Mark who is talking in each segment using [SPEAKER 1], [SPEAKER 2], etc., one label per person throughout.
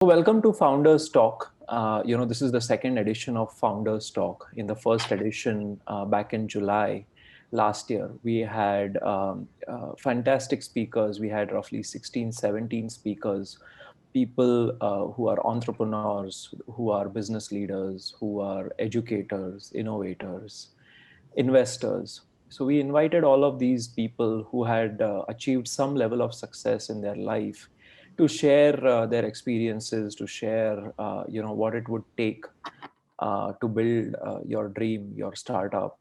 [SPEAKER 1] Welcome to Founders Talk. This is the second edition of Founders Talk. In the first edition, back in July last year, we had fantastic speakers. We had roughly 16, 17 speakers, people who are entrepreneurs, who are business leaders, who are educators, innovators, investors. So we invited all of these people who had achieved some level of success in their life to share their experiences, to share, what it would take to build your dream, your startup,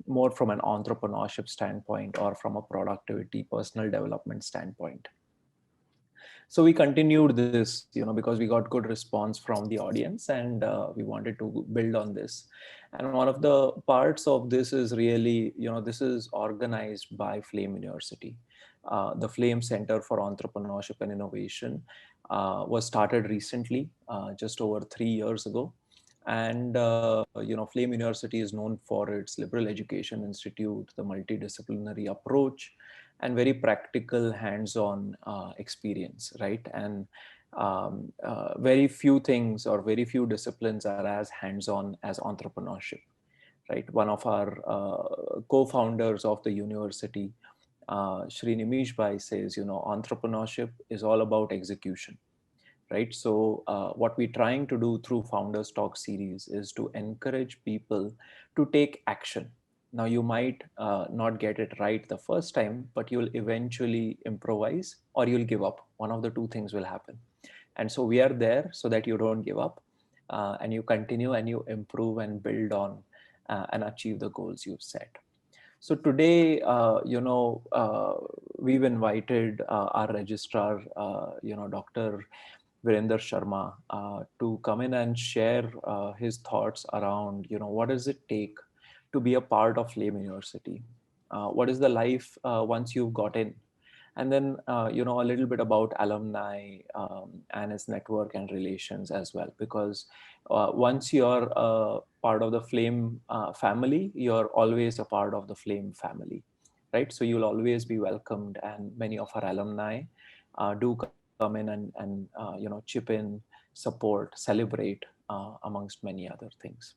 [SPEAKER 1] more from an entrepreneurship standpoint or from a productivity, personal development standpoint. So we continued this, because we got good response from the audience, and we wanted to build on this. And one of the parts of this is really, this is organized by Flame University. The Flame Center for Entrepreneurship and Innovation was started recently, just over 3 years ago. And, Flame University is known for its liberal education institute, the multidisciplinary approach, and very practical hands-on experience, right? And very few things or very few disciplines are as hands-on as entrepreneurship, right? One of our co-founders of the university, Shri Nimish Bhai, says, entrepreneurship is all about execution, right? So what we're trying to do through Founders Talk series is to encourage people to take action. Now, you might not get it right the first time, but you'll eventually improvise or you'll give up. One of the two things will happen. And so we are there so that you don't give up, and you continue and you improve and build on and achieve the goals you've set. So today, we've invited our registrar, Dr. Virender Sharma, to come in and share his thoughts around, what does it take to be a part of Flame University? What is the life once you've got in? And then, a little bit about alumni and its network and relations as well, because once you're part of the Flame family, you're always a part of the Flame family, right? So you'll always be welcomed, and many of our alumni do come in and chip in, support, celebrate, amongst many other things.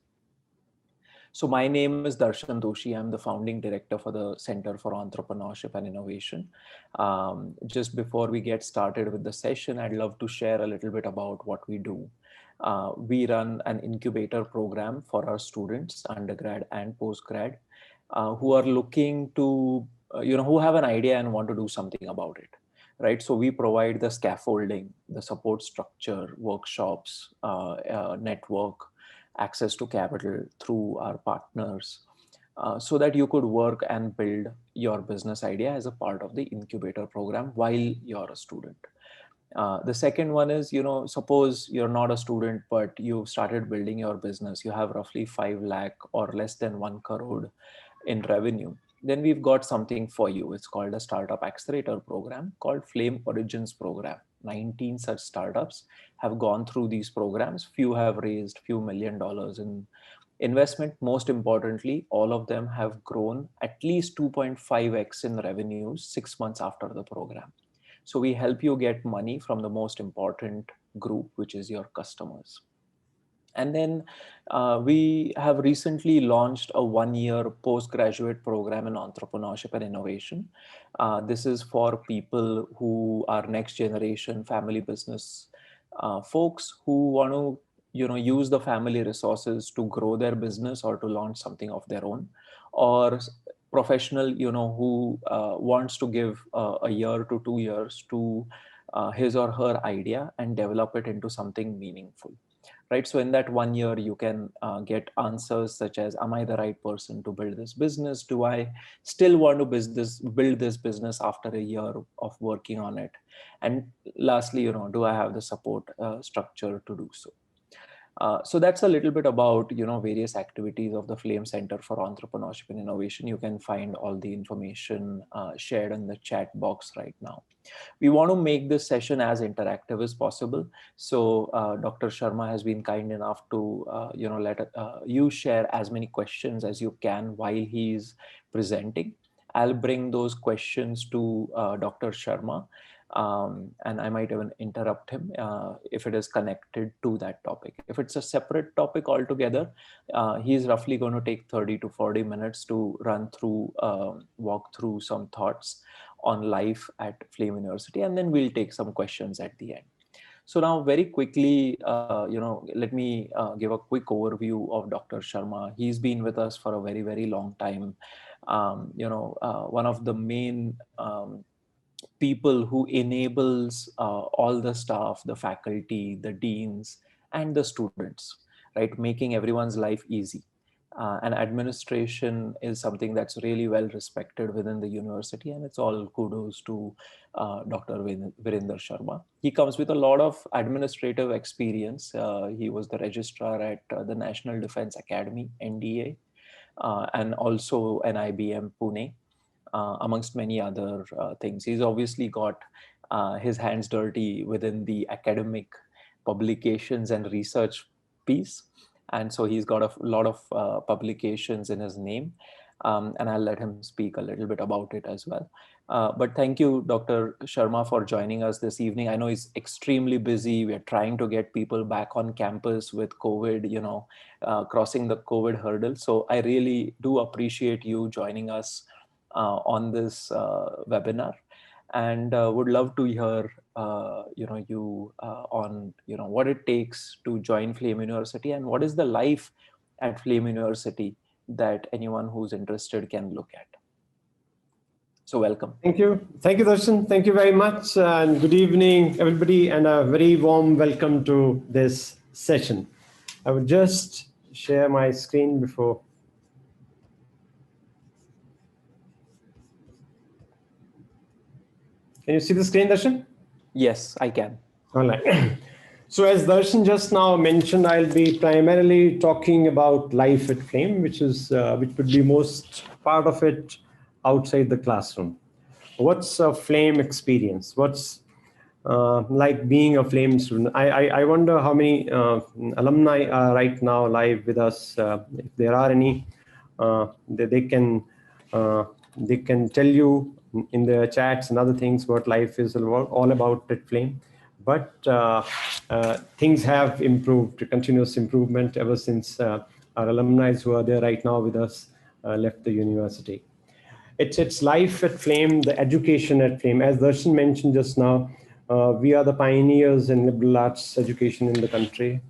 [SPEAKER 1] So my name is Darshan Doshi. I'm the founding director for the Center for Entrepreneurship and Innovation. Just before we get started with the session, I'd love to share a little bit about what we do. We run an incubator program for our students, undergrad and postgrad, who are looking to, who have an idea and want to do something about it, right? So we provide the scaffolding, the support structure, workshops, network, access to capital through our partners, so that you could work and build your business idea as a part of the incubator program while you're a student. The second one is, suppose you're not a student, but you've started building your business. You have roughly 5 lakh or less than 1 crore in revenue. Then we've got something for you. It's called a startup accelerator program called Flame Origins program. 19 such startups have gone through these programs. Few have raised few $1 million in investment. Most importantly, all of them have grown at least 2.5x in revenues 6 months after the program. So we help you get money from the most important group, which is your customers. And then we have recently launched a 1-year postgraduate program in entrepreneurship and innovation. This is for people who are next generation family business folks who want to, use the family resources to grow their business or to launch something of their own, or professional, who wants to give a year to 2 years to his or her idea and develop it into something meaningful. Right. So in that 1 year, you can get answers such as, am I the right person to build this business? Do I still want to build this business after a year of working on it? And lastly, do I have the support structure to do so? So that's a little bit about, various activities of the Flame Center for Entrepreneurship and Innovation. You can find all the information shared in the chat box right now. We want to make this session as interactive as possible. So Dr. Sharma has been kind enough to, let you share as many questions as you can while he's presenting. I'll bring those questions to Dr. Sharma. And I might even interrupt him if it is connected to that topic. If it's a separate topic altogether, he's roughly going to take 30 to 40 minutes to run through, walk through some thoughts on life at Flame University, and then we'll take some questions at the end. So now, very quickly, let me give a quick overview of Dr. Sharma. He's been with us for a very, very long time. One of the main people who enables all the staff, the faculty, the deans, and the students, right? Making everyone's life easy. And administration is something that's really well respected within the university, and it's all kudos to Dr. Virender Sharma. He comes with a lot of administrative experience. He was the registrar at the National Defense Academy, NDA, and also an IBM Pune, amongst many other things. He's obviously got his hands dirty within the academic publications and research piece. And so he's got a lot of publications in his name. And I'll let him speak a little bit about it as well. But thank you, Dr. Sharma, for joining us this evening. I know he's extremely busy. We're trying to get people back on campus with COVID, crossing the COVID hurdle. So I really do appreciate you joining us on this webinar, and would love to hear you on what it takes to join Flame University, and what is the life at Flame University that anyone who's interested can look at. So welcome.
[SPEAKER 2] Thank you, Darshan. Thank you very much, and good evening, everybody, and a very warm welcome to this session. I would just share my screen before. Can you see the screen, Darshan?
[SPEAKER 1] Yes, I can.
[SPEAKER 2] All right. So as Darshan just now mentioned, I'll be primarily talking about life at Flame, which would be most part of it outside the classroom. What's a Flame experience? What's like being a Flame student? I wonder how many alumni are right now live with us. If there are any, they can tell you in the chats and other things what life is all about at Flame. But things have improved, continuous improvement ever since our alumni who are there right now with us left the university. It's life at Flame, the education at Flame. As Darshan mentioned just now, we are the pioneers in liberal arts education in the country.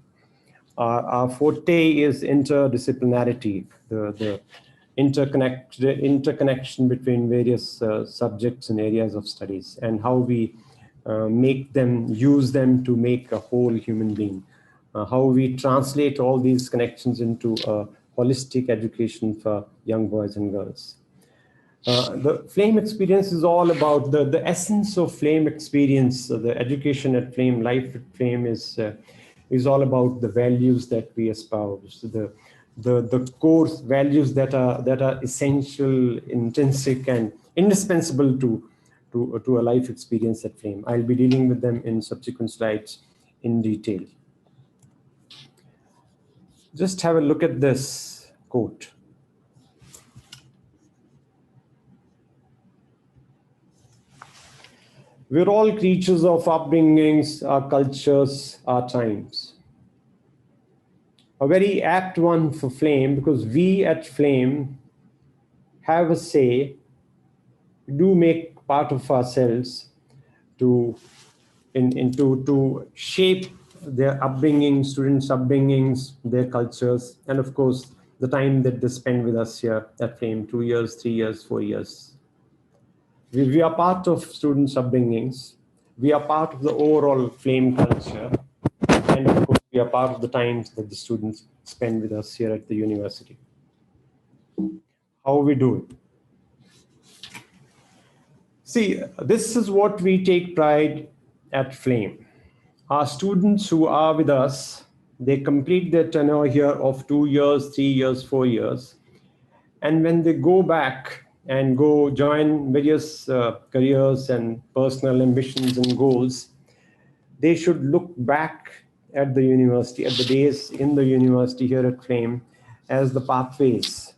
[SPEAKER 2] Our forte is interdisciplinarity, the interconnection between various subjects and areas of studies, and how we use them to make a whole human being. How we translate all these connections into a holistic education for young boys and girls. The Flame experience is all about the essence of Flame experience. The education at Flame, life at Flame is all about the values that we espouse, the core values that are essential, intrinsic, and indispensable to a life experience at Flame. I'll be dealing with them in subsequent slides in detail. Just have a look at this quote. We're all creatures of upbringings, our cultures, our times. A very apt one for Flame, because we at Flame have a say, do make part of ourselves to shape their upbringing, students' upbringings, their cultures, and of course, the time that they spend with us here at Flame, 2 years, 3 years, 4 years. We are part of students' upbringings. We are part of the overall Flame culture. And of course, we are part of the times that the students spend with us here at the university. How we do it? See, this is what we take pride at Flame. Our students who are with us, they complete their tenure here of 2 years, 3 years, 4 years. And when they go back and go join various careers and personal ambitions and goals, they should look back at the university, at the days in the university here at Flame, as the pathways.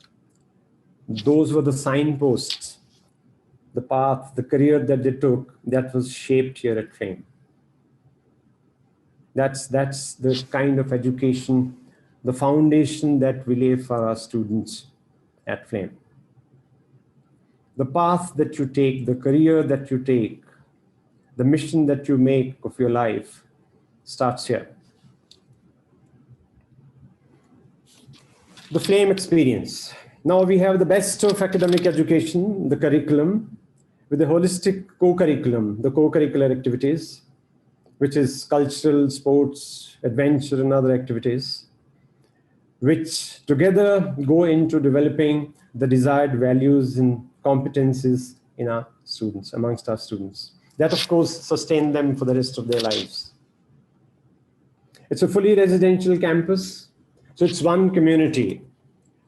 [SPEAKER 2] Those were the signposts. the path, the career that they took, that was shaped here at Flame. That's the kind of education, the foundation that we lay for our students at Flame. The path that you take, the career that you take, the mission that you make of your life starts here. The Flame experience. Now we have the best of academic education, the curriculum, with a holistic co-curriculum, the co-curricular activities, which is cultural, sports, adventure, and other activities, which together go into developing the desired values and competencies in our students, amongst our students. That, of course, sustain them for the rest of their lives. It's a fully residential campus, so it's one community.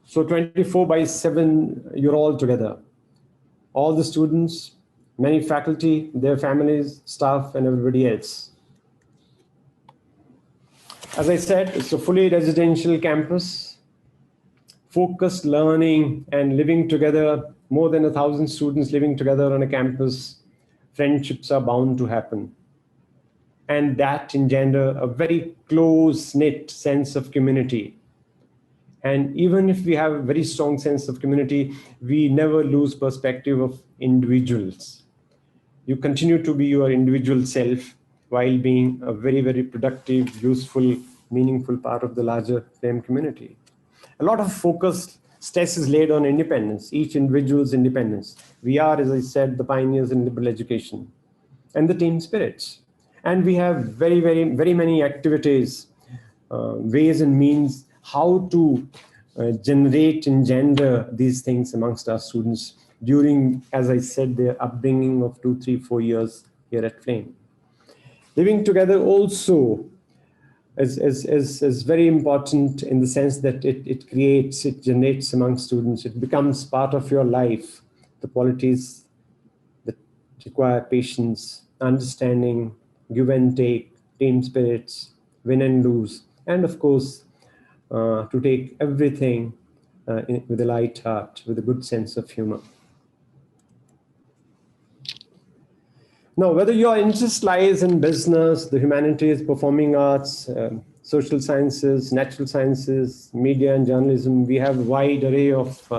[SPEAKER 2] So 24/7, you're all together. All the students, many faculty, their families, staff, and everybody else. As I said, it's a fully residential campus, focused learning and living together, more than 1,000 students living together on a campus. Friendships are bound to happen. And that engender a very close-knit sense of community. And even if we have a very strong sense of community, we never lose perspective of individuals. You continue to be your individual self while being a very, very productive, useful, meaningful part of the larger Flame community. A lot of focus, stress is laid on independence, each individual's independence. We are, as I said, the pioneers in liberal education and the team spirits. And we have very, very, very many activities, ways and means how to generate, engender these things amongst our students during, as I said, their upbringing of 2, 3, 4 years here at Flame. Living together also is very important in the sense that it generates among students. It becomes part of your life, the qualities that require patience, understanding, give and take, team spirits, win and lose, and of course, to take everything with a light heart, with a good sense of humor. Now, whether your interest lies in business, the humanities, performing arts, social sciences, natural sciences, media and journalism, we have a wide array of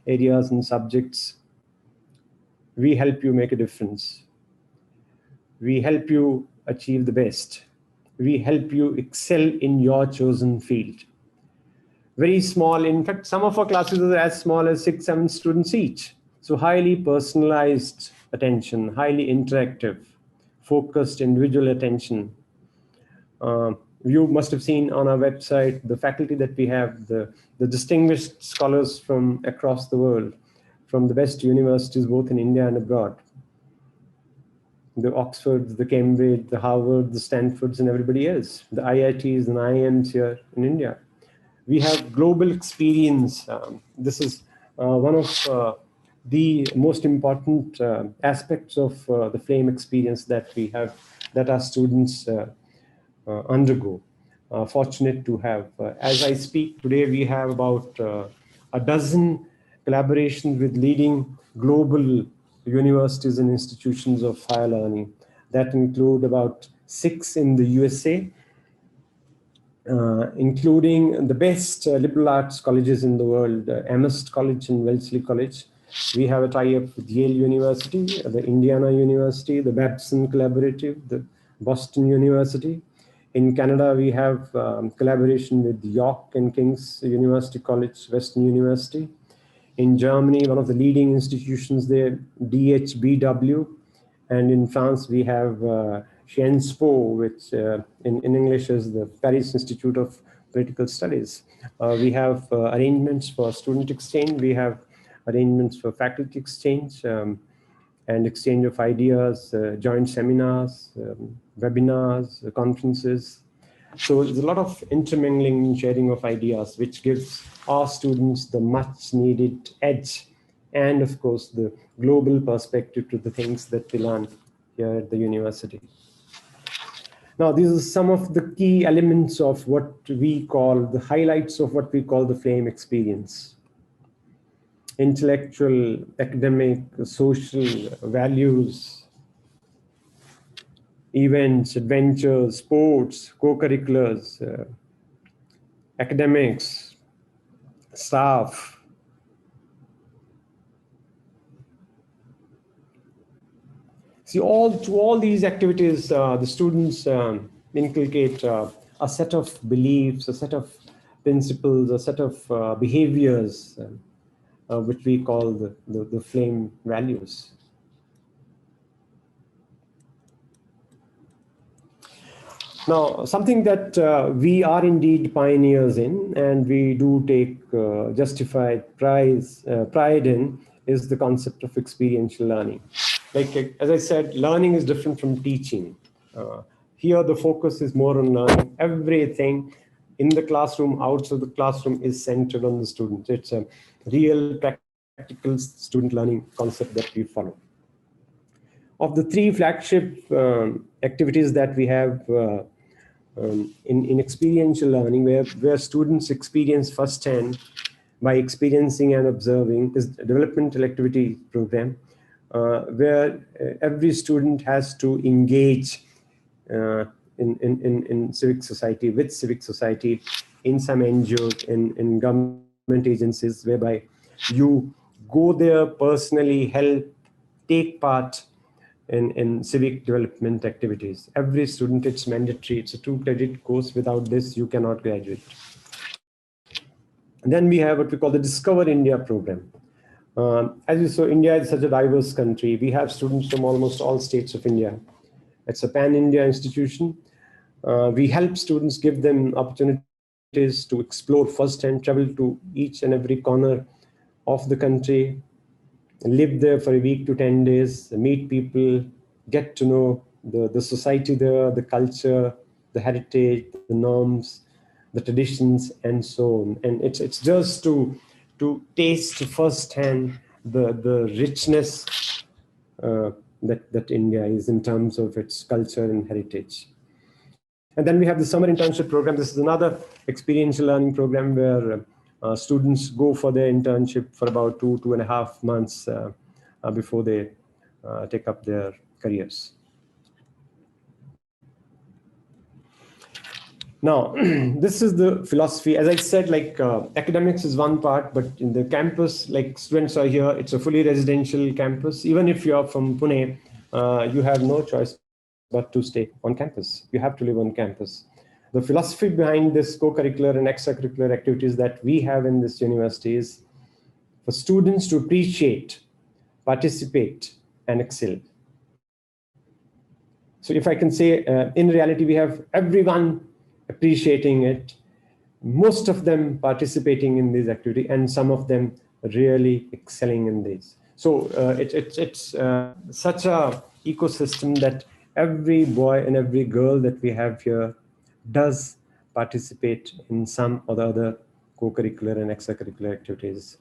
[SPEAKER 2] areas and subjects. We help you make a difference. We help you achieve the best. We help you excel in your chosen field. Very small, in fact, some of our classes are as small as 6, 7 students each. So highly personalized attention, highly interactive, focused individual attention. You must have seen on our website the faculty that we have, the distinguished scholars from across the world, from the best universities, both in India and abroad. The Oxfords, the Cambridge, the Harvard, the Stanfords, and everybody else, the IITs and IIMs here in India. We have global experience. This is one of the most important aspects of the Flame experience that we have, that our students undergo. Fortunate to have. As I speak today, we have about a dozen collaborations with leading global universities and institutions of higher learning that include about 6 in the USA, including the best liberal arts colleges in the world, Amherst College and Wellesley College. We have a tie-up with Yale University, the Indiana University, the Babson Collaborative, the Boston University. In Canada, we have collaboration with York and King's University College, Western University. In Germany, one of the leading institutions there, DHBW. And in France, we have Sciences Po, which in English is the Paris Institute of Political Studies. We have arrangements for student exchange. We have arrangements for faculty exchange and exchange of ideas, joint seminars, webinars, conferences. So there's a lot of intermingling and sharing of ideas, which gives our students the much needed edge and, of course, the global perspective to the things that we learn here at the university. Now, these are some of the key elements of what we call the highlights of what we call the Flame experience. intellectual, academic, social values, events, adventures, sports, co-curriculars, academics, staff. See, all these activities, the students inculcate a set of beliefs, a set of principles, a set of behaviors, which we call the flame values. Now, something that we are indeed pioneers in, and we do take justified pride in, is the concept of experiential learning. Like, as I said, learning is different from teaching. Here, the focus is more on learning. Everything in the classroom, outside the classroom, is centered on the student. It's a real practical student learning concept that we follow. Of the three flagship activities that we have in experiential learning, where students experience firsthand by experiencing and observing, is a developmental activity program, where every student has to engage in civic society, with civic society, in some NGOs, in government agencies, whereby you go there personally, help, take part in civic development activities. Every student, it's mandatory. It's a 2-credit course. Without this, you cannot graduate. And then we have what we call the Discover India program. As you saw, India is such a diverse country. We have students from almost all states of India. It's a pan-India institution. We help students, give them opportunities to explore firsthand, travel to each and every corner of the country, live there for a week to 10 days, meet people, get to know the society there, the culture, the heritage, the norms, the traditions, and so on. And it's just to taste firsthand the richness that India is in terms of its culture and heritage. And then we have the summer internship program. This is another experiential learning program where students go for their internship for about 2.5 months before they take up their careers. Now, this is the philosophy. As I said, like academics is one part, but in the campus, like students are here, it's a fully residential campus. Even if you're from Pune, you have no choice but to stay on campus. You have to live on campus. The philosophy behind this co-curricular and extracurricular activities that we have in this university is for students to appreciate, participate, and excel. So if I can say, in reality, we have everyone appreciating it, most of them participating in this activity, and some of them really excelling in this. So it's such a ecosystem that every boy and every girl that we have here does participate in some or the other co-curricular and extracurricular activities.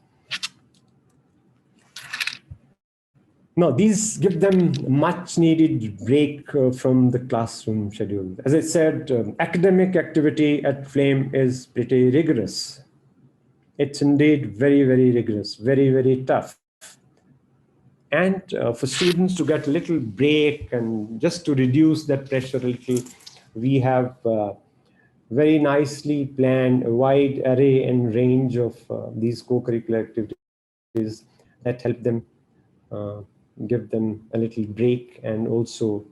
[SPEAKER 2] Now, these give them much needed break from the classroom schedule. As I said, academic activity at Flame is pretty rigorous. It's indeed very, very rigorous, very, very tough. And for students to get a little break and just to reduce that pressure a little, we have very nicely planned a wide array and range of these co-curricular activities that help them give them a little break and also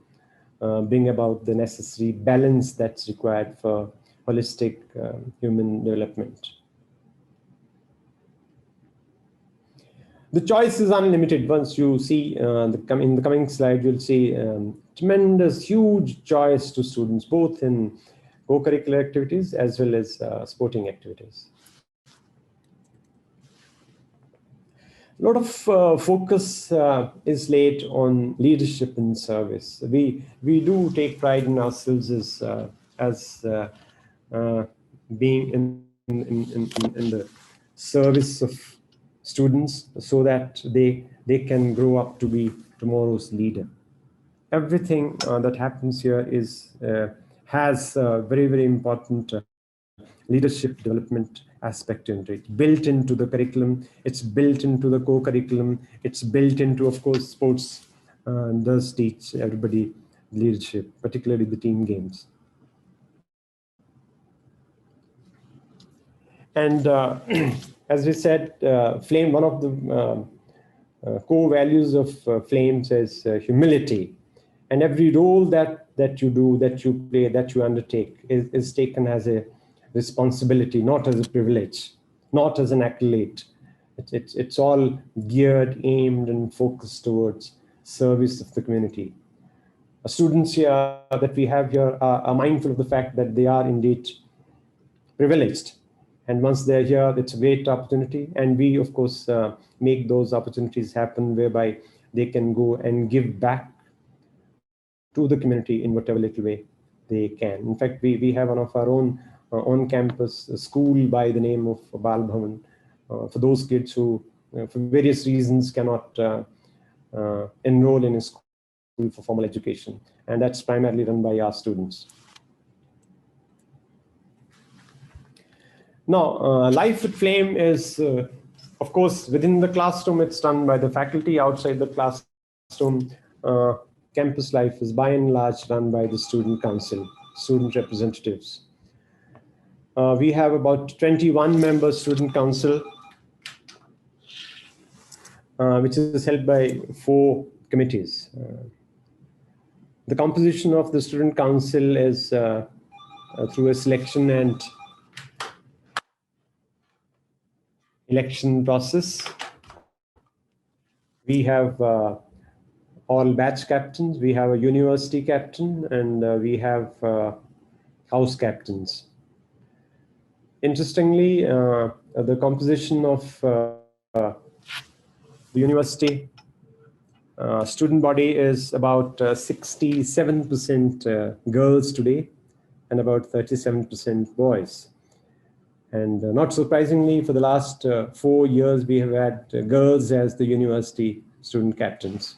[SPEAKER 2] bring about the necessary balance that's required for holistic human development. The choice is unlimited. Once you see in the coming slide, you'll see tremendous, huge choice to students, both in co-curricular activities as well as sporting activities. A lot of focus is laid on leadership and service. We do take pride in ourselves as being in the service of students so that they can grow up to be tomorrow's leader. Everything that happens here is has very, very important leadership development aspect into it, built into the curriculum. It's built into the co-curriculum. It's built into, of course, sports does teach everybody leadership, particularly the team games. And as we said, Flame, one of the core values of Flames is humility. And every role that you do, that you play, that you undertake is taken as a responsibility, not as a privilege, not as an accolade. It's all geared, aimed, and focused towards service of the community. Students here that we have here are mindful of the fact that they are indeed privileged. And once they're here, it's a great opportunity. And we, of course, make those opportunities happen whereby they can go and give back to the community in whatever little way they can. In fact, we have one of our own on-campus school by the name of Bal Bhavan for those kids who, for various reasons, cannot enroll in a school for formal education. And that's primarily run by our students. Now, Life with Flame is, of course, within the classroom, it's done by the faculty. Outside the classroom, campus life is by and large run by the student council, student representatives. We have about 21 members student council, which is held by 4 committees. The composition of the student council is through a selection and election process. We have all batch captains, we have a university captain, and we have house captains. Interestingly, the composition of the university student body is about 67% girls today and about 37% boys. And not surprisingly, for the last 4 years, we have had girls as the university student captains.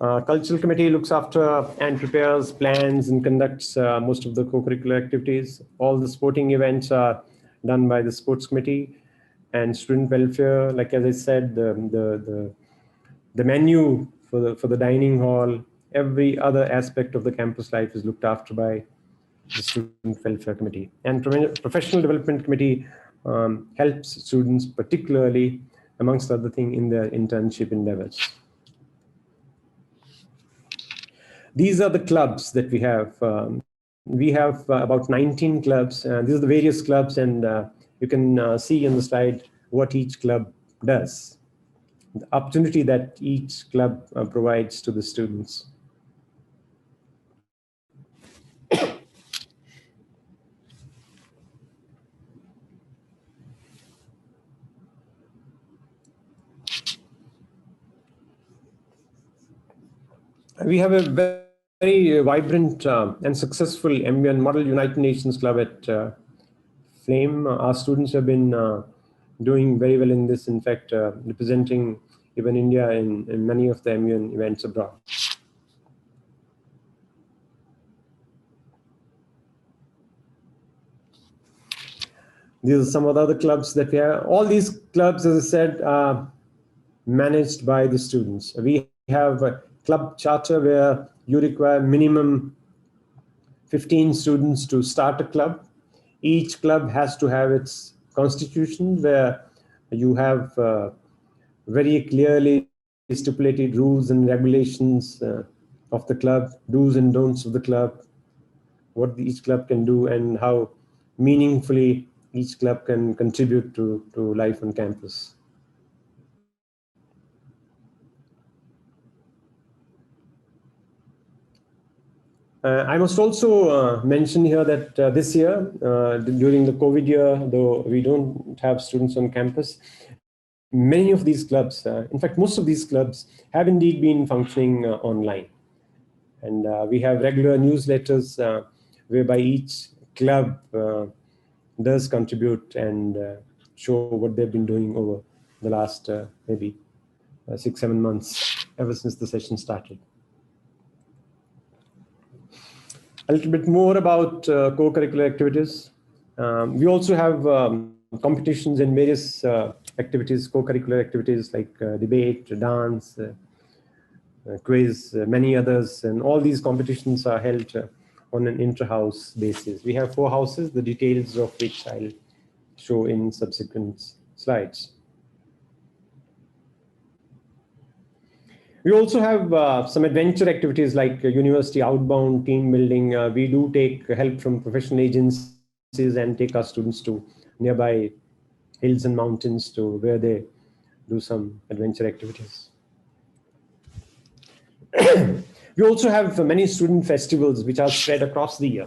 [SPEAKER 2] Cultural committee looks after and prepares plans and conducts most of the co-curricular activities. All the sporting events are done by the sports committee. And student welfare, like as I said, the menu for the dining hall, every other aspect of the campus life is looked after by the student welfare committee. And professional development committee helps students, particularly amongst other things, in their internship endeavors. These are the clubs that we have. We have about 19 clubs. These are the various clubs, and you can see on the slide what each club does, the opportunity that each club provides to the students. We have a very vibrant and successful MUN Model United Nations Club at Flame. Our students have been doing very well in this, in fact, representing even India in many of the MUN events abroad. These are some of the other clubs that we have. All these clubs, as I said, are managed by the students. We have a club charter where you require minimum 15 students to start a club. Each club has to have its constitution where you have very clearly stipulated rules and regulations of the club, do's and don'ts of the club, what each club can do, and how meaningfully each club can contribute to life on campus. I must also mention here that this year, during the COVID year, though we don't have students on campus, many of these clubs, in fact, most of these clubs have indeed been functioning online. And we have regular newsletters whereby each club does contribute and show what they've been doing over the last maybe 6-7 months, ever since the session started. A little bit more about co-curricular activities. We also have competitions in various activities, co-curricular activities like debate, dance, quiz, many others, and all these competitions are held on an inter-house basis. We have 4 houses, the details of which I'll show in subsequent slides. We also have some adventure activities like university outbound, team building. We do take help from professional agencies and take our students to nearby hills and mountains to where they do some adventure activities. We also have many student festivals which are spread across the year.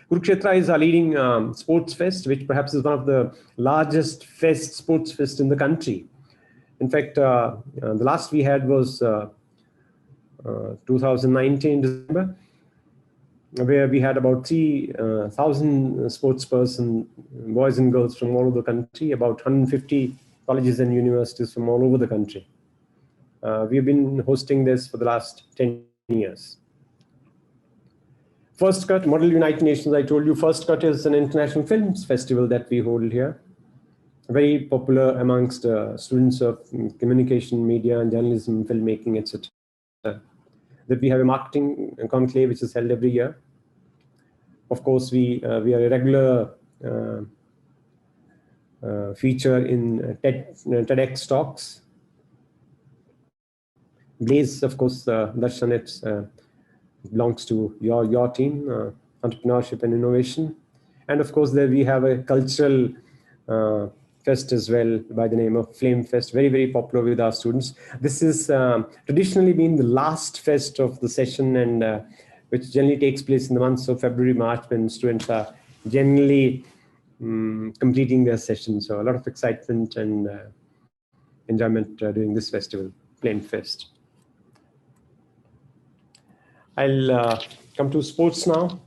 [SPEAKER 2] Kurukshetra is our leading sports fest, which perhaps is one of the largest sports fest in the country. In fact, the last we had was 2019 December, where we had about 3,000 sports person, boys and girls from all over the country, about 150 colleges and universities from all over the country. We've been hosting this for the last 10 years. First Cut, Model United Nations, I told you, First Cut is an international films festival that we hold here. Very popular amongst students of communication, media, and journalism, filmmaking, etc. That we have a marketing conclave which is held every year. Of course, we are a regular feature in TEDx talks. Blaze, of course, Darshan, it belongs to your team, entrepreneurship and innovation. And of course, there we have a cultural fest as well by the name of Flame Fest, very, very popular with our students. This is traditionally been the last fest of the session, and which generally takes place in the months of February, March, when students are generally completing their session. So a lot of excitement and enjoyment during this festival, Flame Fest. I'll come to sports now.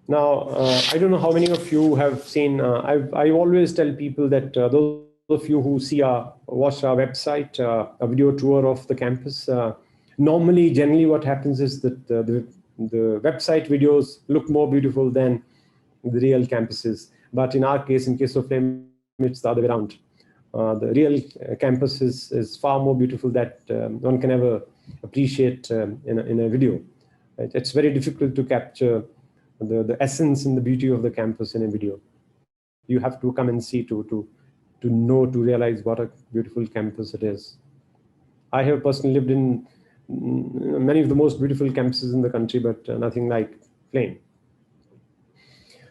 [SPEAKER 2] Now, I don't know how many of you have seen, I always tell people that those of you who watch our website, a video tour of the campus, generally what happens is that the website videos look more beautiful than the real campuses. But in our case, in case of Flame, it's the other way around. The real campus is far more beautiful that one can ever appreciate in a video. Right? It's very difficult to capture the essence and the beauty of the campus in a video. You have to come and see to realize what a beautiful campus it is. I have personally lived in many of the most beautiful campuses in the country, but nothing like Flame.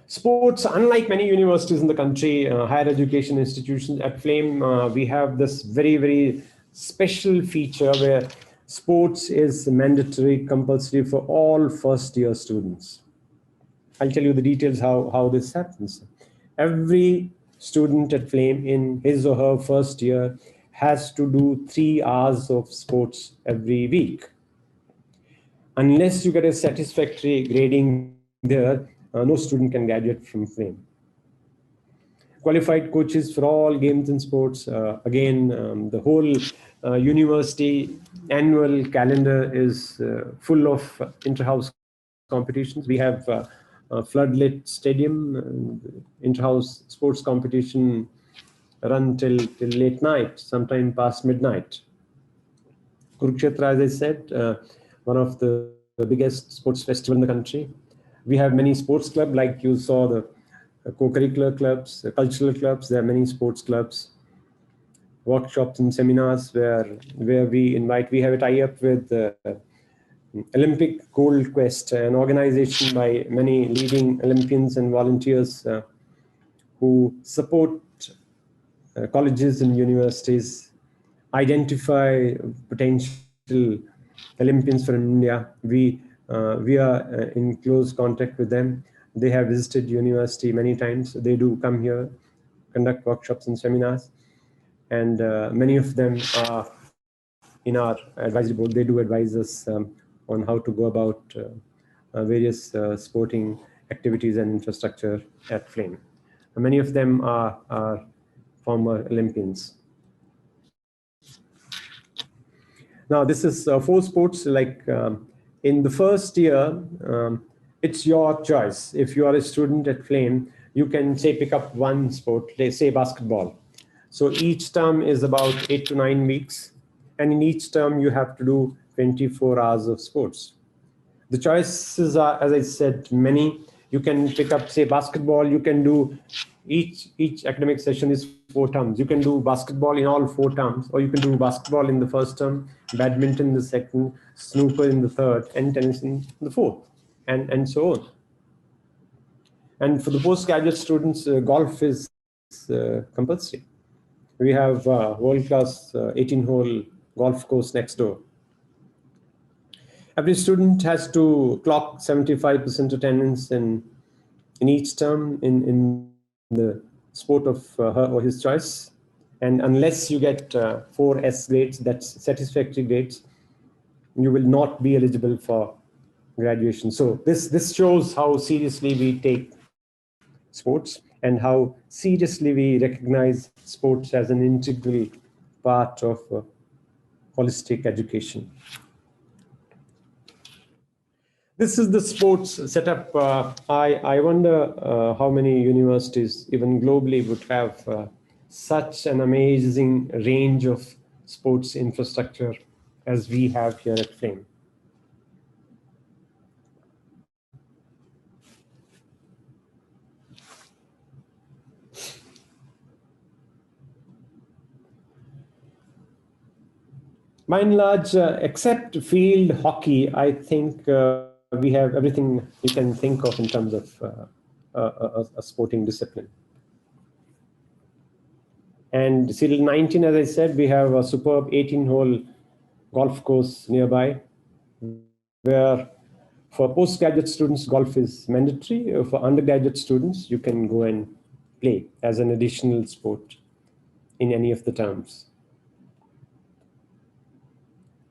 [SPEAKER 2] Sports, unlike many universities in the country, higher education institutions, at Flame, we have this very, very special feature where sports is mandatory, compulsory for all first-year students. I'll tell you the details how this happens. Every student at Flame in his or her first year has to do 3 hours of sports every week. Unless you get a satisfactory grading there, no student can graduate from Flame. Qualified coaches for all games and sports. The whole university annual calendar is full of inter-house competitions. We have a floodlit stadium, inter-house sports competition run till late night, sometime past midnight. Kurukshetra, as I said, one of the biggest sports festival in the country. We have many sports clubs, like you saw the co-curricular clubs, the cultural clubs. There are many sports clubs, workshops and seminars where we invite. We have a tie-up with Olympic Gold Quest, an organization by many leading Olympians and volunteers who support colleges and universities, identify potential Olympians from India. We are in close contact with them. They have visited university many times. They do come here, conduct workshops and seminars. And many of them are in our advisory board. They do advise us on how to go about various sporting activities and infrastructure at Flame. Many of them are former Olympians. Now, this is 4 sports like in the first year, it's your choice. If you are a student at Flame, you can say pick up one sport, let's say basketball. So each term is about 8 to 9 weeks. And in each term, you have to do 24 hours of sports. The choices are, as I said, many. You can pick up, say, basketball. You can do each academic session is 4 terms. You can do basketball in all 4 terms, or you can do basketball in the first term, badminton in the second, snooker in the third, and tennis in the fourth, and so on. And for the postgraduate students, golf is compulsory. We have world-class 18-hole golf course next door. Every student has to clock 75% attendance in each term in the sport of her or his choice. And unless you get 4 S grades, that's satisfactory grades, you will not be eligible for graduation. So this shows how seriously we take sports and how seriously we recognize sports as an integral part of holistic education. This is the sports setup. I wonder how many universities, even globally, would have such an amazing range of sports infrastructure as we have here at Flame. By and large, except field hockey, I think we have everything you can think of in terms of a sporting discipline. And Serial 19, as I said, we have a superb 18-hole golf course nearby, where for postgraduate students, golf is mandatory. For undergraduate students, you can go and play as an additional sport in any of the terms.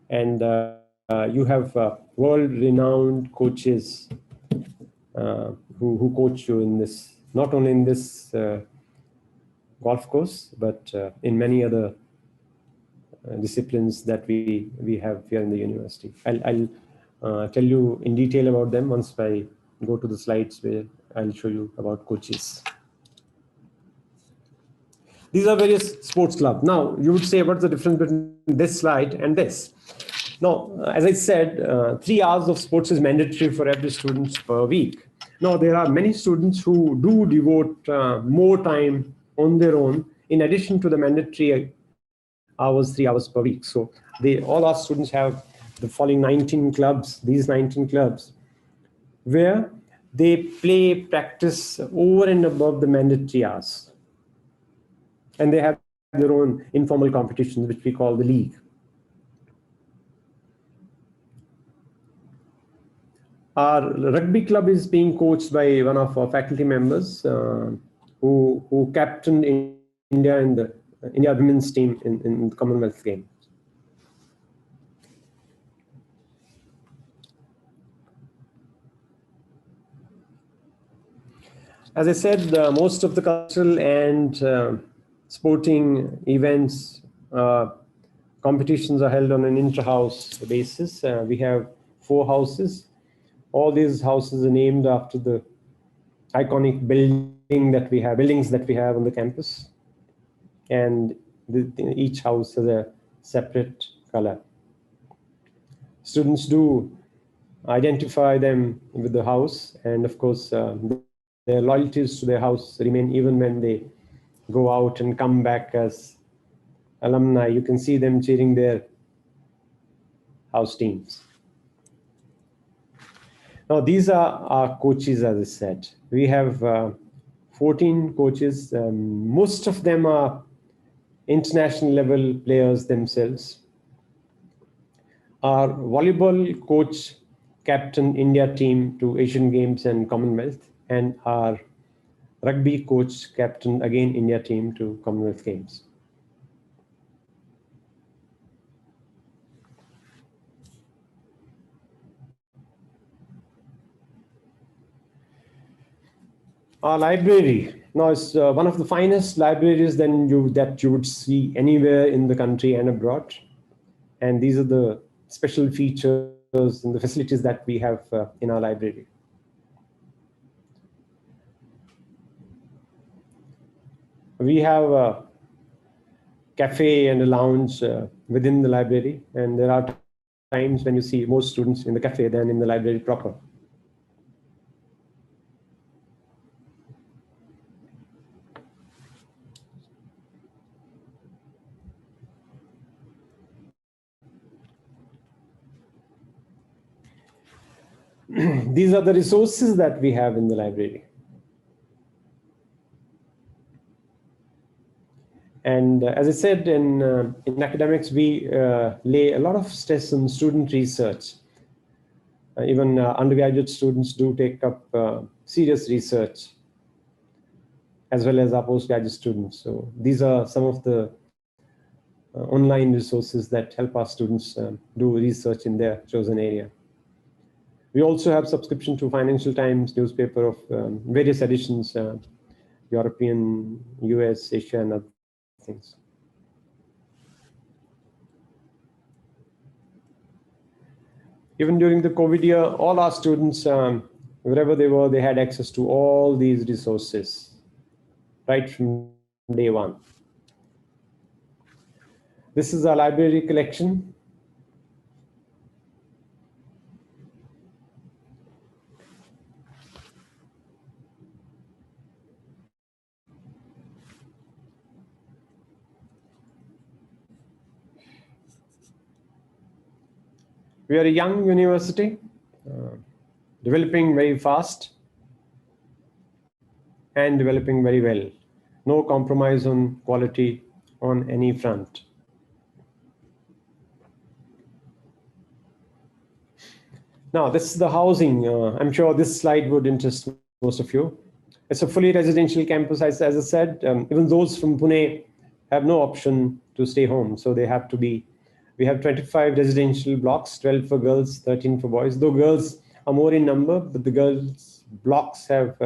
[SPEAKER 2] And you have world-renowned coaches who coach you in this, not only in this golf course, but in many other disciplines that we have here in the university. I'll tell you in detail about them once I go to the slides where I'll show you about coaches. These are various sports clubs. Now, you would say, what's the difference between this slide and this? Now, as I said, 3 hours of sports is mandatory for every student per week. Now, there are many students who do devote more time on their own, in addition to the mandatory hours, 3 hours per week. So all our students have the following 19 clubs, these 19 clubs, where they practice over and above the mandatory hours. And they have their own informal competitions, which we call the league. Our rugby club is being coached by one of our faculty members who captained India in the India women's team in the Commonwealth Games. As I said, most of the cultural and sporting events, competitions are held on an inter-house basis. We have 4 houses. All these houses are named after the iconic buildings that we have on the campus. And each house has a separate color. Students do identify them with the house, and of course, their loyalties to their house remain even when they go out and come back as alumni. You can see them cheering their house teams. Now, these are our coaches, as I said. We have 14 coaches. Most of them are international level players themselves. Our volleyball coach captained India team to Asian Games and Commonwealth, and our rugby coach captained again India team to Commonwealth Games. Our library. Now, it's one of the finest libraries that you would see anywhere in the country and abroad. And these are the special features and the facilities that we have in our library. We have a cafe and a lounge within the library, and there are times when you see more students in the cafe than in the library proper. These are the resources that we have in the library. And as I said, in academics, we lay a lot of stress on student research. Even undergraduate students do take up serious research, as well as our postgraduate students. So these are some of the online resources that help our students do research in their chosen area. We also have subscription to Financial Times newspaper of various editions, European, US, Asia, and other things. Even during the COVID year, all our students, wherever they were, they had access to all these resources right from day one. This is our library collection. We are a young university, developing very fast and developing very well. No compromise on quality on any front. Now, this is the housing. I'm sure this slide would interest most of you. It's a fully residential campus, as I said. Even those from Pune have no option to stay home, so they have to be. We have 25 residential blocks, 12 for girls, 13 for boys. Though girls are more in number, but the girls' blocks have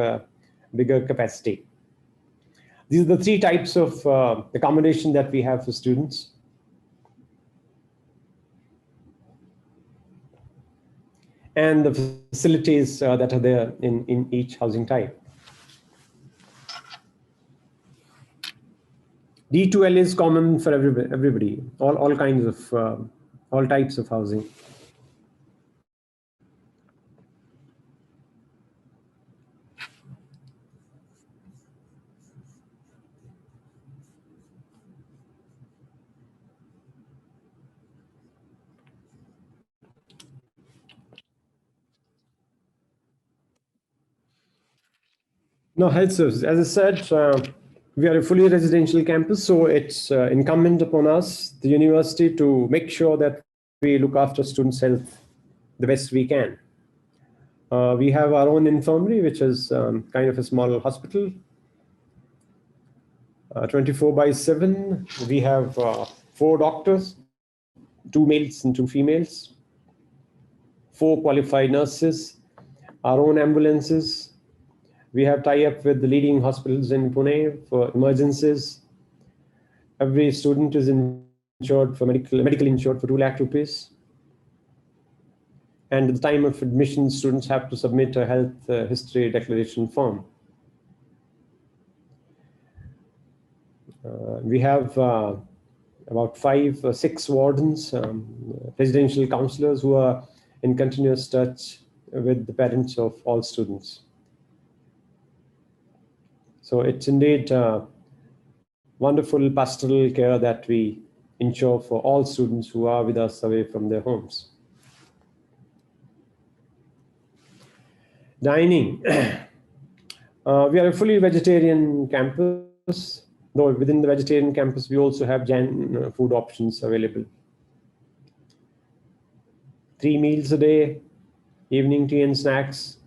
[SPEAKER 2] bigger capacity. These are the three types of accommodation that we have for students. And the facilities that are there in each housing type. D2L is common for everybody, all kinds of, all types of housing. No, health services. As I said, we are a fully residential campus, so it's incumbent upon us, the university, to make sure that we look after students' health the best we can. We have our own infirmary, which is kind of a small hospital. 24/7. We have 4 doctors, 2 males and 2 females, 4 qualified nurses, our own ambulances. We have tie-up with the leading hospitals in Pune for emergencies. Every student is insured for medically insured for 2 lakh rupees. And at the time of admission, students have to submit a health history declaration form. We have about 5 or 6 wardens, residential counselors who are in continuous touch with the parents of all students. So it's indeed wonderful pastoral care that we ensure for all students who are with us away from their homes. Dining. We are a fully vegetarian campus, though within the vegetarian campus, we also have Jain food options available. 3 meals a day, evening tea and snacks.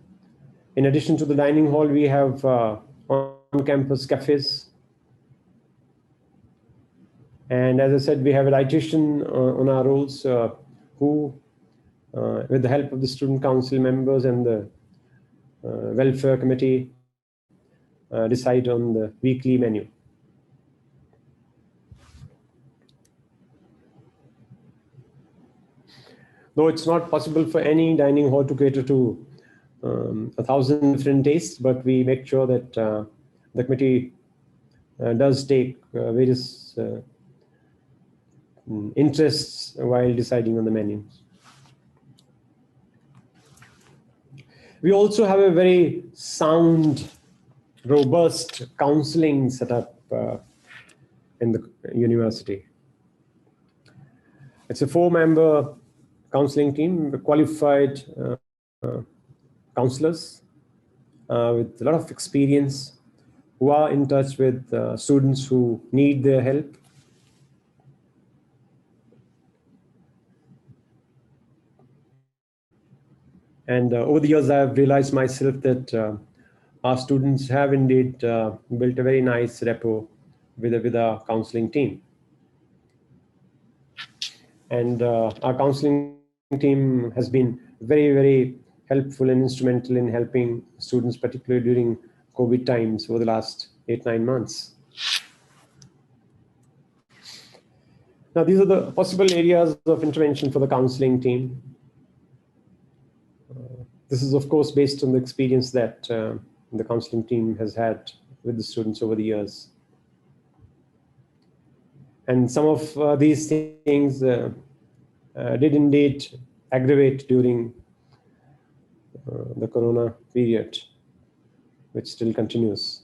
[SPEAKER 2] In addition to the dining hall, we have on-campus cafes. And as I said, we have a dietitian on our rolls who, with the help of the student council members and the welfare committee, decide on the weekly menu. though it's not possible for any dining hall to cater to 1,000 different tastes, but we make sure that the committee does take various interests while deciding on the menus. We also have a very sound, robust counseling setup in the university. It's a 4-member counseling team, qualified counselors with a lot of experience, who are in touch with students who need their help. And over the years, I've realized myself that our students have indeed built a very nice rapport with our counseling team. And our counseling team has been very, very helpful and instrumental in helping students, particularly during COVID times over the last 8-9 months. Now, these are the possible areas of intervention for the counseling team. This is, of course, based on the experience that the counseling team has had with the students over the years. And some of these things did indeed aggravate during the corona period, which still continues.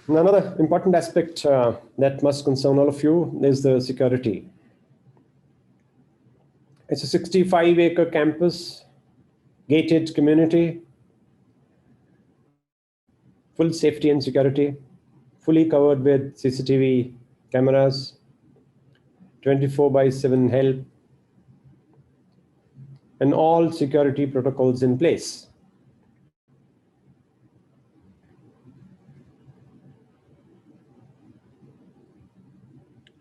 [SPEAKER 2] Another important aspect that must concern all of you is the security. It's a 65-acre campus, gated community, full safety and security, fully covered with CCTV cameras, 24/7 help, and all security protocols in place.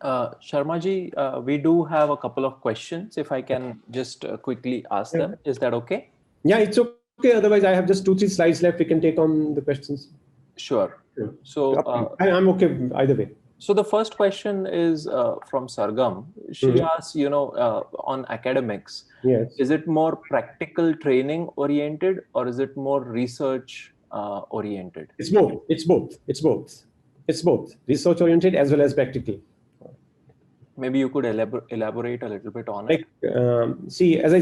[SPEAKER 1] Sharma ji, we do have a couple of questions. If I can just quickly ask them, is that okay?
[SPEAKER 2] Yeah, it's okay. Otherwise, I have just 2-3 slides left. We can take on the questions.
[SPEAKER 1] Sure. So
[SPEAKER 2] I'm okay either way.
[SPEAKER 1] So the first question is from Sargam. She asks, on academics,
[SPEAKER 2] Yes.
[SPEAKER 1] is it more practical training oriented or is it more research oriented?
[SPEAKER 2] It's both. It's both. It's both. It's both. Research oriented as well as practical.
[SPEAKER 1] Maybe you could elaborate a little bit on it.
[SPEAKER 2] See, as I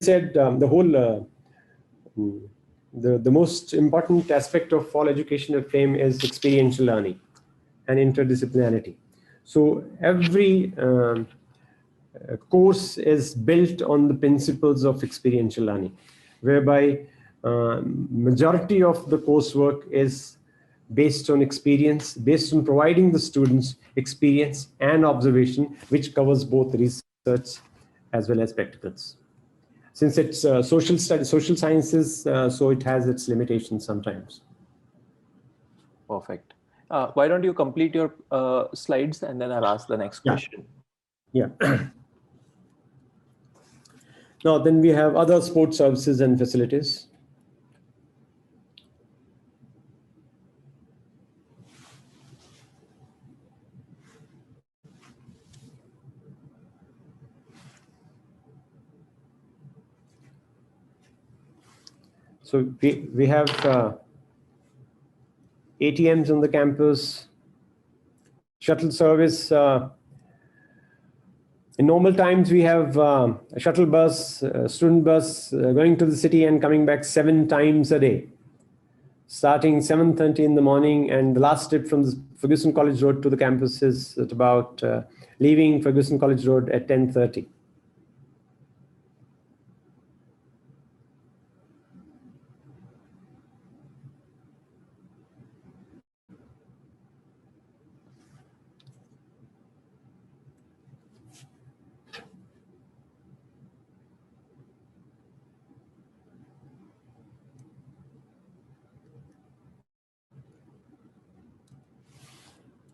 [SPEAKER 2] said, the whole the most important aspect of all educational frame is experiential learning and interdisciplinarity. So every course is built on the principles of experiential learning, whereby majority of the coursework is based on experience, based on providing the students experience and observation, which covers both research as well as practicals. Since it's social studies, social sciences, so it has its limitations sometimes.
[SPEAKER 1] Perfect. Why don't you complete your slides and then I'll ask the next question.
[SPEAKER 2] Yeah. Now, then we have other sports services and facilities. So we have ATMs on the campus, shuttle service. In normal times, we have a shuttle bus, a student bus going to the city and coming back 7 times a day, starting 7:30 in the morning, and the last trip from the Ferguson College Road to the campus is at about leaving Ferguson College Road at 10:30.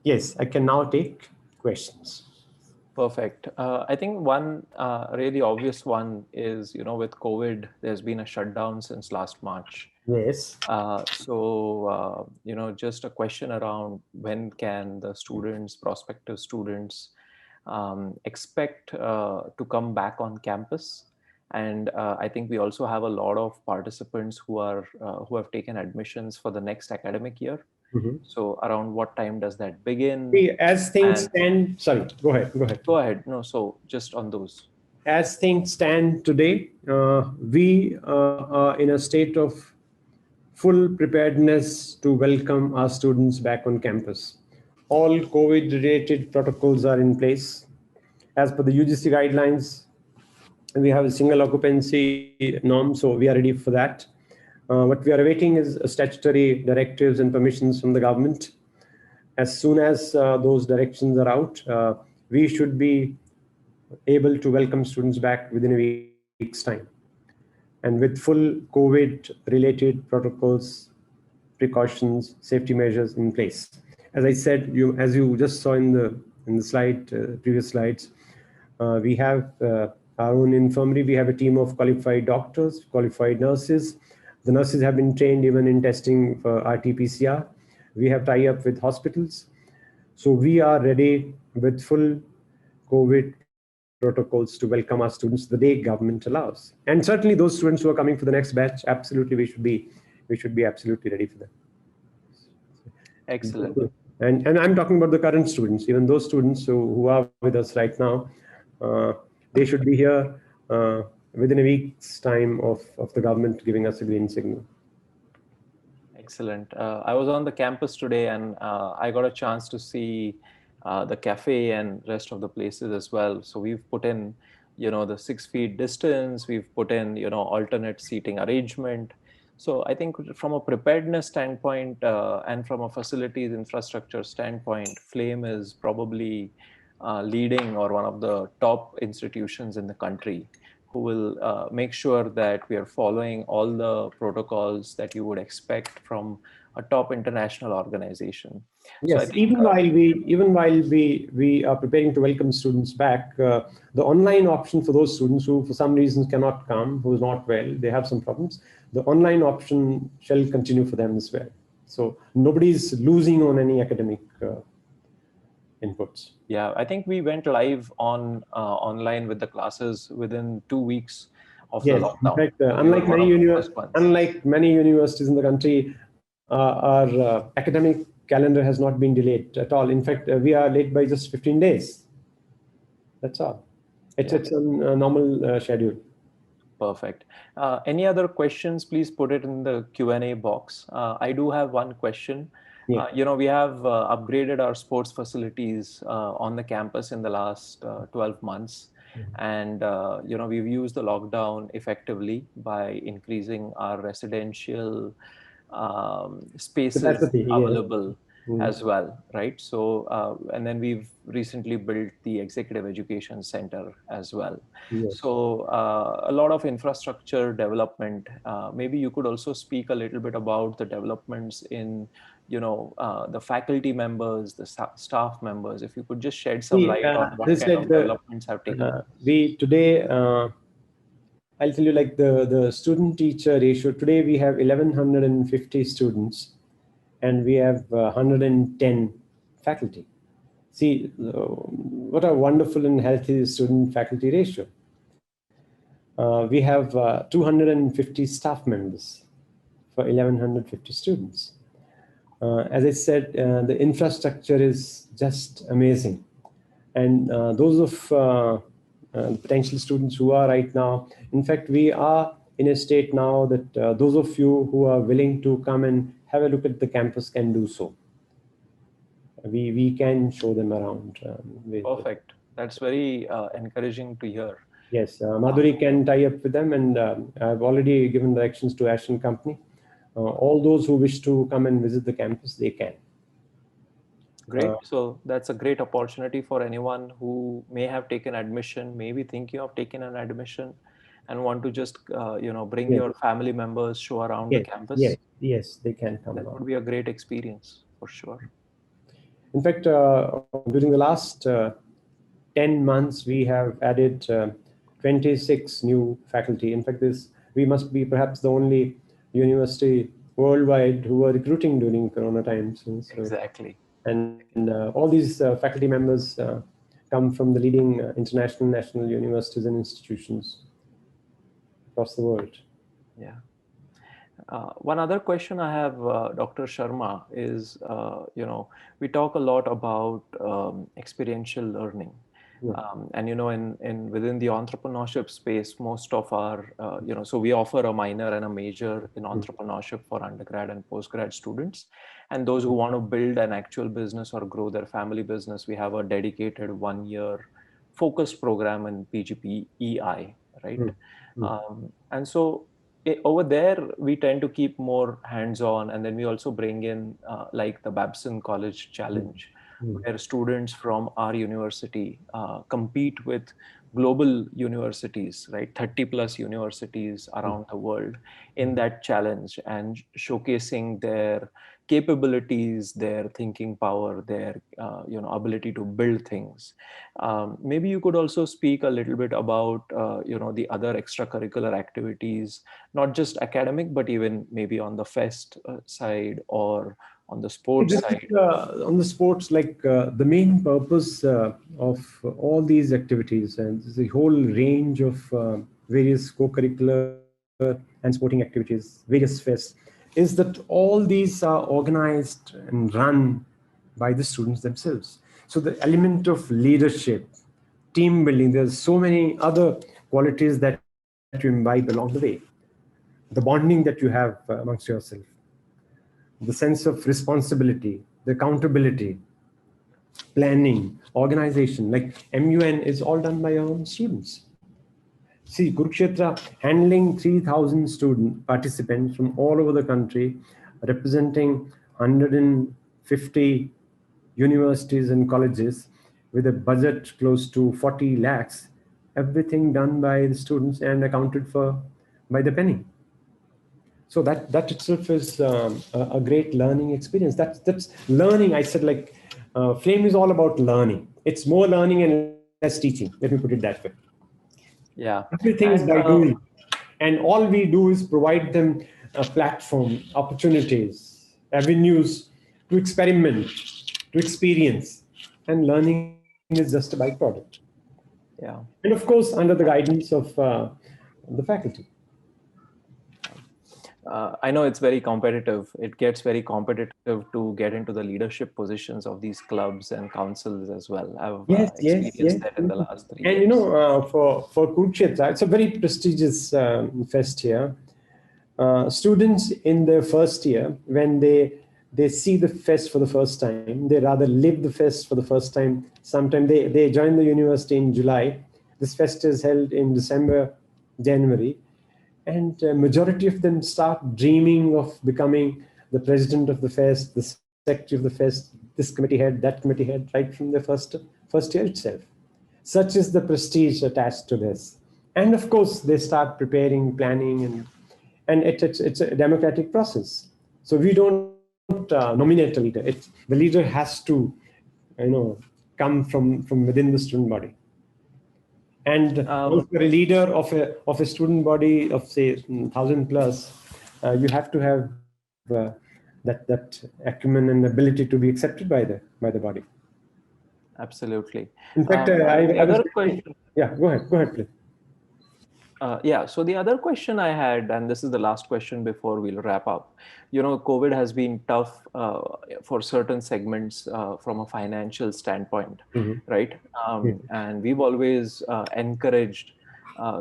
[SPEAKER 2] Yes, I can now take questions.
[SPEAKER 1] Perfect. I think one really obvious one is, with COVID, there's been a shutdown since last March.
[SPEAKER 2] Yes.
[SPEAKER 1] Just a question around when can the students, prospective students, expect to come back on campus? And I think we also have a lot of participants who have taken admissions for the next academic year.
[SPEAKER 2] Mhm.
[SPEAKER 1] So around what time does that begin?
[SPEAKER 2] See, as things
[SPEAKER 1] And
[SPEAKER 2] stand, sorry, go ahead, go ahead.
[SPEAKER 1] go ahead. No, so just on those.
[SPEAKER 2] As things stand today, we are in a state of full preparedness to welcome our students back on campus. All COVID-related protocols are in place. As per the UGC guidelines, we have a single occupancy norm, so we are ready for that. What we are awaiting is statutory directives and permissions from the government. As soon as those directions are out, we should be able to welcome students back within a week's time, and with full COVID-related protocols, precautions, safety measures in place. As I said, as you just saw in the slide, previous slides, we have our own infirmary. We have a team of qualified doctors, qualified nurses. The nurses have been trained even in testing for RT-PCR. We have tie-up with hospitals. So we are ready with full COVID protocols to welcome our students the day government allows. And certainly those students who are coming for the next batch, absolutely we should be absolutely ready for them.
[SPEAKER 1] Excellent.
[SPEAKER 2] And I'm talking about the current students, even those students who are with us right now. They should be here within a week's time of the government giving us a green signal.
[SPEAKER 1] Excellent. I was on the campus today, and I got a chance to see the cafe and rest of the places as well. So we've put in, the 6 feet distance. We've put in, alternate seating arrangement. So I think from a preparedness standpoint and from a facilities infrastructure standpoint, Flame is probably leading or one of the top institutions in the country who will make sure that we are following all the protocols that you would expect from a top international organization. So I
[SPEAKER 2] Yes,
[SPEAKER 1] think,
[SPEAKER 2] even while we are preparing to welcome students back, the online option for those students who for some reasons cannot come, who is not well, they have some problems, the online option shall continue for them as well. So nobody's losing on any academic inputs.
[SPEAKER 1] yeah, I think we went live on online with the classes within 2 weeks of the
[SPEAKER 2] Yes, in
[SPEAKER 1] lockdown.
[SPEAKER 2] fact,
[SPEAKER 1] So we were one of the first ones.
[SPEAKER 2] unlike many universities in the country, our academic calendar has not been delayed at all. In fact, we are late by just 15 days. That's all. It's
[SPEAKER 1] Yeah.
[SPEAKER 2] it's a normal schedule.
[SPEAKER 1] Perfect. Any other questions, please put it in the Q&A box. I do have one question.
[SPEAKER 2] Yeah.
[SPEAKER 1] We have upgraded our sports facilities on the campus in the last 12 months. And, we've used the lockdown effectively by increasing our residential spaces
[SPEAKER 2] Capacity, yeah.
[SPEAKER 1] available as well, right? So, and then we've recently built the Executive Education Center as well.
[SPEAKER 2] Yes.
[SPEAKER 1] So, a lot of infrastructure development. Maybe you could also speak a little bit about the developments in, the faculty members, the staff members. If you could just shed some
[SPEAKER 2] See,
[SPEAKER 1] light on what
[SPEAKER 2] this
[SPEAKER 1] kind
[SPEAKER 2] said
[SPEAKER 1] of developments have taken place.
[SPEAKER 2] we today. I'll tell you like the student teacher ratio. Today we have 1150 students, and we have 110 faculty. See, what a wonderful and healthy student faculty ratio. We have 250 staff members for 1150 students. As I said, the infrastructure is just amazing. And those of potential students who are right now, in fact, we are in a state now that those of you who are willing to come and have a look at the campus can do so. We can show them around.
[SPEAKER 1] Perfect. That's very encouraging to hear.
[SPEAKER 2] Yes, Madhuri can tie up with them, and I've already given directions to Ashton Company. All those who wish to come and visit the campus, they can.
[SPEAKER 1] Great. So that's a great opportunity for anyone who may have taken admission, maybe thinking of taking an admission, and want to just bring
[SPEAKER 2] Yes.
[SPEAKER 1] your family members, show around the campus.
[SPEAKER 2] Yes, they can come
[SPEAKER 1] That
[SPEAKER 2] along.
[SPEAKER 1] would be a great experience for sure.
[SPEAKER 2] In fact, during the last 10 months, we have added 26 new faculty. In fact, we must be perhaps the only university worldwide who were recruiting during Corona times. And so,
[SPEAKER 1] Exactly.
[SPEAKER 2] and all these faculty members come from the leading international, national universities and institutions across the world.
[SPEAKER 1] Yeah. One other question I have, Dr. Sharma, is, we talk a lot about experiential learning.
[SPEAKER 2] Yeah.
[SPEAKER 1] And, within the entrepreneurship space, most of our, so we offer a minor and a major in entrepreneurship for undergrad and postgrad students. And those who want to build an actual business or grow their family business, we have a dedicated 1-year focused program in PGPEI, right? And so over there we tend to keep more hands-on, and then we also bring in like the Babson College Challenge, where students from our university compete with global universities, right, 30 plus universities around the world in that challenge, and showcasing their capabilities, their thinking power, their ability to build things. Maybe you could also speak a little bit about the other extracurricular activities, not just academic, but even maybe on the fest side or on the sports
[SPEAKER 2] This is,
[SPEAKER 1] side.
[SPEAKER 2] on the sports, like the main purpose of all these activities and the whole range of various co-curricular and sporting activities, various fests, is that all these are organized and run by the students themselves. So the element of leadership, team building, there's so many other qualities that you imbibe along the way. The bonding that you have amongst yourself, the sense of responsibility, the accountability, planning, organization, like MUN is all done by your own students. See, Kurukshetra handling 3,000 student participants from all over the country, representing 150 universities and colleges with a budget close to 40 lakhs, everything done by the students and accounted for by the penny. So that itself is a great learning experience. That's learning. I said, like, Flame is all about learning. It's more learning and less teaching. Let me put it that way.
[SPEAKER 1] Yeah.
[SPEAKER 2] Everything is
[SPEAKER 1] And
[SPEAKER 2] by doing, and all we do is provide them a platform, opportunities, avenues to experiment, to experience, and learning is just a byproduct.
[SPEAKER 1] yeah.
[SPEAKER 2] And of course, under the guidance of the faculty.
[SPEAKER 1] I know it's very competitive. It gets very competitive to get into the leadership positions of these clubs and councils as well. I've experienced that in the last 3
[SPEAKER 2] And
[SPEAKER 1] years.
[SPEAKER 2] for Kurukshetra, it's a very prestigious fest here. Students in their first year, when they see the fest for the first time, they rather live the fest for the first time. Sometimes they join the university in July. This fest is held in December, January, and majority of them start dreaming of becoming the president of the fest, the secretary of the fest, this committee head, that committee head, right from the first year itself. Such is the prestige attached to this. And of course, they start preparing, planning, and it's a democratic process. So we don't nominate a leader. The leader has to, come from within the student body. And
[SPEAKER 1] Um,
[SPEAKER 2] also a leader of a student body of, say, 1,000 plus, you have to have that acumen and ability to be accepted by the body.
[SPEAKER 1] Absolutely.
[SPEAKER 2] In fact,
[SPEAKER 1] The
[SPEAKER 2] I was
[SPEAKER 1] other question,
[SPEAKER 2] yeah. Go ahead, please.
[SPEAKER 1] yeah. So the other question I had, and this is the last question before we'll wrap up. COVID has been tough for certain segments from a financial standpoint, right? And we've always encouraged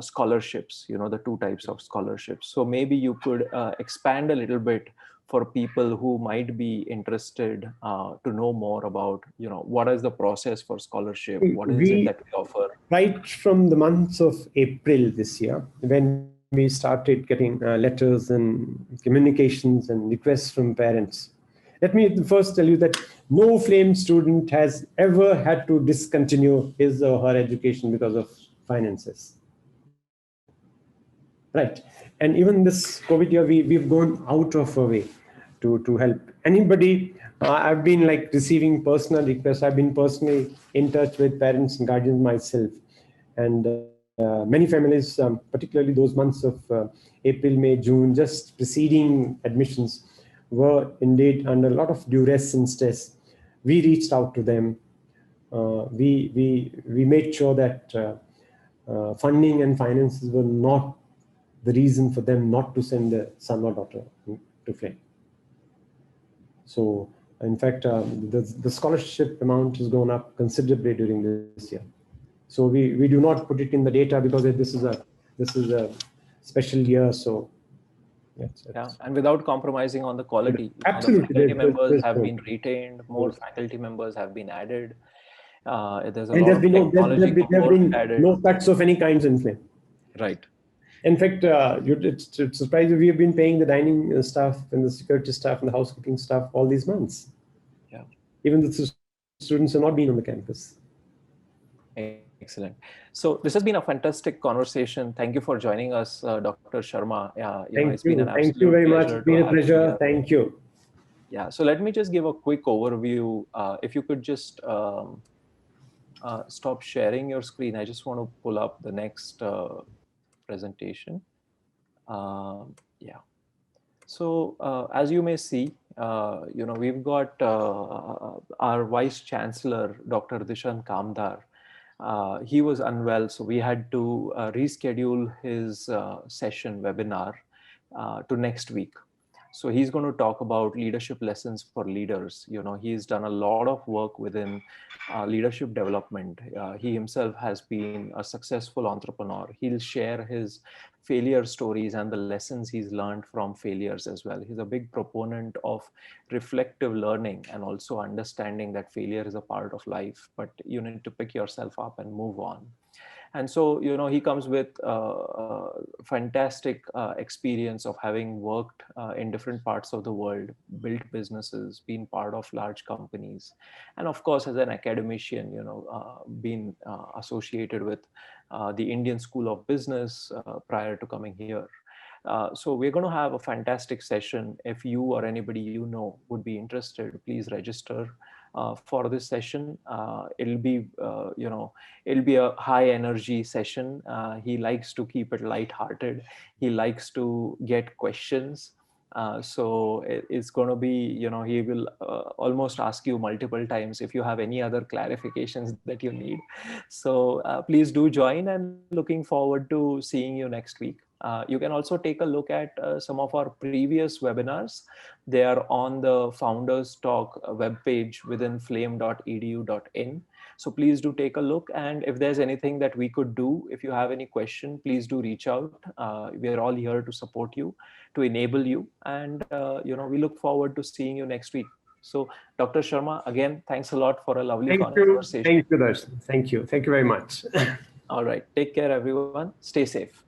[SPEAKER 1] scholarships. The two types of scholarships. So maybe you could expand a little bit for people who might be interested to know more about, what is the process for scholarship? What is it
[SPEAKER 2] We
[SPEAKER 1] that we offer?
[SPEAKER 2] Right from the months of April this year, when we started getting letters and communications and requests from parents. Let me first tell you that no Flame student has ever had to discontinue his or her education because of finances. Right. And even this COVID year, we've gone out of our way to help anybody I've been like receiving personal requests. I've been personally in touch with parents and guardians myself. And many families, particularly those months of April, May, June, just preceding admissions, were indeed under a lot of duress and stress. We reached out to them. We made sure that funding and finances were not the reason for them not to send their son or daughter to FLAME. So, in fact, the scholarship amount has gone up considerably during this year. So we do not put it in the data because this is a special year. So
[SPEAKER 1] yeah, and without compromising on the quality,
[SPEAKER 2] absolutely,
[SPEAKER 1] the faculty members have been retained, more faculty members have been added. There's a
[SPEAKER 2] and
[SPEAKER 1] lot of technology
[SPEAKER 2] there have been
[SPEAKER 1] added.
[SPEAKER 2] no cuts of any kinds in FLAME.
[SPEAKER 1] Right.
[SPEAKER 2] In fact, it's surprising we have been paying the dining staff and the security staff and the housekeeping staff all these months.
[SPEAKER 1] Yeah.
[SPEAKER 2] Even the students have not been on the campus.
[SPEAKER 1] Excellent. So this has been a fantastic conversation. Thank you for joining us, Dr. Sharma.
[SPEAKER 2] Thank you. Thank you very much. It's been a pleasure. Thank you.
[SPEAKER 1] Yeah. So let me just give a quick overview. If you could just stop sharing your screen. I just want to pull up the next presentation. Yeah. So as you may see, we've got our Vice Chancellor, Dr. Dishan Kamdar. He was unwell, so we had to reschedule his session webinar to next week. So he's going to talk about leadership lessons for leaders. He's done a lot of work within leadership development. He himself has been a successful entrepreneur. He'll share his failure stories and the lessons he's learned from failures as well. He's a big proponent of reflective learning and also understanding that failure is a part of life, but you need to pick yourself up and move on. And so, he comes with fantastic experience of having worked in different parts of the world, built businesses, been part of large companies, and of course, as an academician, been associated with the Indian School of Business prior to coming here. So we're going to have a fantastic session. If you or anybody would be interested, please register for this session. It'll be a high energy session. He likes to keep it lighthearted. He likes to get questions. So it's going to be, he will almost ask you multiple times if you have any other clarifications that you need. So please do join, and looking forward to seeing you next week. You can also take a look at some of our previous webinars. They are on the Founders Talk webpage within flame.edu.in. So please do take a look. And if there's anything that we could do, if you have any question, please do reach out. We are all here to support you, to enable you. And, we look forward to seeing you next week. So Dr. Sharma, again, thanks a lot for a lovely conversation.
[SPEAKER 2] Thank you, Darshan. Thank you. Thank you very much.
[SPEAKER 1] All right. Take care, everyone. Stay safe.